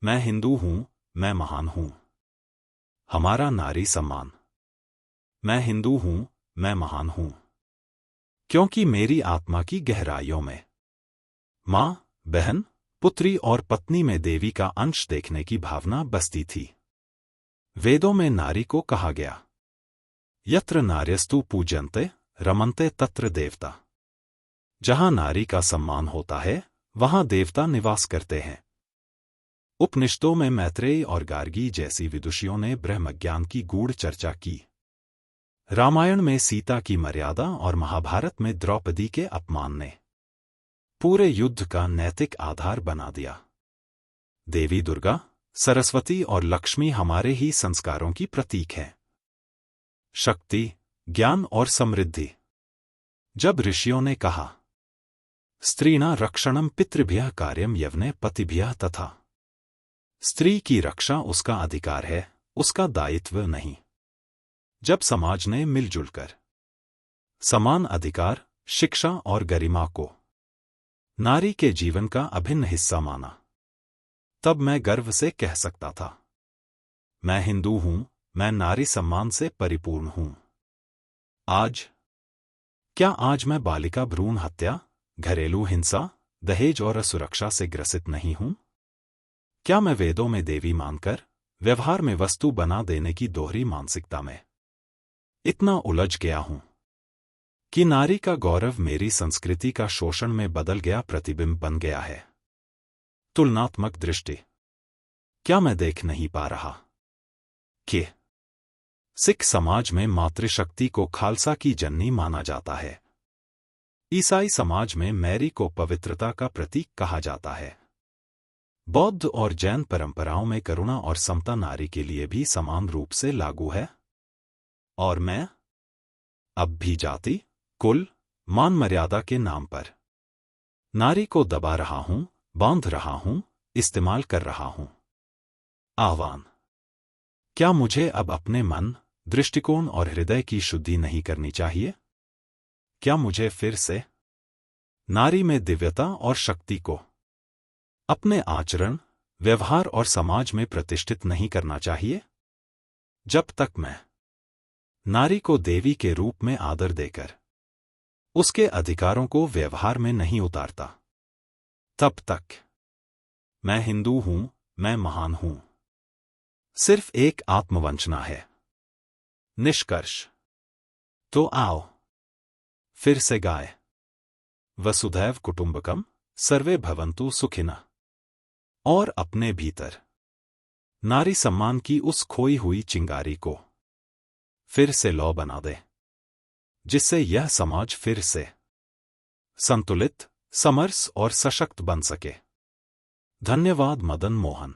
मैं हिंदू हूं, मैं महान हूं। हमारा नारी सम्मान। मैं हिंदू हूं, मैं महान हूं, क्योंकि मेरी आत्मा की गहराइयों में मां, बहन, पुत्री और पत्नी में देवी का अंश देखने की भावना बसती थी। वेदों में नारी को कहा गया, यत्र नार्यस्तु पूज्यन्ते रमन्ते तत्र देवता। जहां नारी का सम्मान होता है, वहां देवता निवास करते हैं। उपनिषदों में मैत्रेयी और गार्गी जैसी विदुषियों ने ब्रह्मज्ञान की गूढ़ चर्चा की। रामायण में सीता की मर्यादा और महाभारत में द्रौपदी के अपमान ने पूरे युद्ध का नैतिक आधार बना दिया। देवी दुर्गा, सरस्वती और लक्ष्मी हमारे ही संस्कारों की प्रतीक हैं। शक्ति, ज्ञान और समृद्धि। जब ऋषियों ने कहा, स्त्रीणा रक्षणम पितृभ्यः कार्यम यवने पतिभ्यः तथा, स्त्री की रक्षा उसका अधिकार है, उसका दायित्व नहीं। जब समाज ने मिलजुल कर समान अधिकार, शिक्षा और गरिमा को नारी के जीवन का अभिन्न हिस्सा माना, तब मैं गर्व से कह सकता था, मैं हिंदू हूं, मैं नारी सम्मान से परिपूर्ण हूं। आज क्या आज मैं बालिका भ्रूण हत्या, घरेलू हिंसा, दहेज और असुरक्षा से ग्रसित नहीं हूं? क्या मैं वेदों में देवी मानकर व्यवहार में वस्तु बना देने की दोहरी मानसिकता में इतना उलझ गया हूं कि नारी का गौरव मेरी संस्कृति का शोषण में बदल गया प्रतिबिंब बन गया है? तुलनात्मक दृष्टि। क्या मैं देख नहीं पा रहा कि सिख समाज में मातृशक्ति को खालसा की जननी माना जाता है, ईसाई समाज में मैरी को पवित्रता का प्रतीक कहा जाता है, बौद्ध और जैन परंपराओं में करुणा और समता नारी के लिए भी समान रूप से लागू है, और मैं अब भी जाति, कुल, मान मर्यादा के नाम पर नारी को दबा रहा हूं, बांध रहा हूं, इस्तेमाल कर रहा हूं। आह्वान। क्या मुझे अब अपने मन, दृष्टिकोण और हृदय की शुद्धि नहीं करनी चाहिए? क्या मुझे फिर से नारी में दिव्यता और शक्ति को अपने आचरण, व्यवहार और समाज में प्रतिष्ठित नहीं करना चाहिए? जब तक मैं नारी को देवी के रूप में आदर देकर उसके अधिकारों को व्यवहार में नहीं उतारता, तब तक मैं हिंदू हूं, मैं महान हूं सिर्फ एक आत्मवंचना है। निष्कर्ष। तो आओ फिर से गाए, वसुधैव कुटुंबकम सर्वे भवन्तु सुखिनः, और अपने भीतर नारी सम्मान की उस खोई हुई चिंगारी को फिर से लौ बना दे, जिससे यह समाज फिर से संतुलित, समरस और सशक्त बन सके। धन्यवाद। मदन मोहन।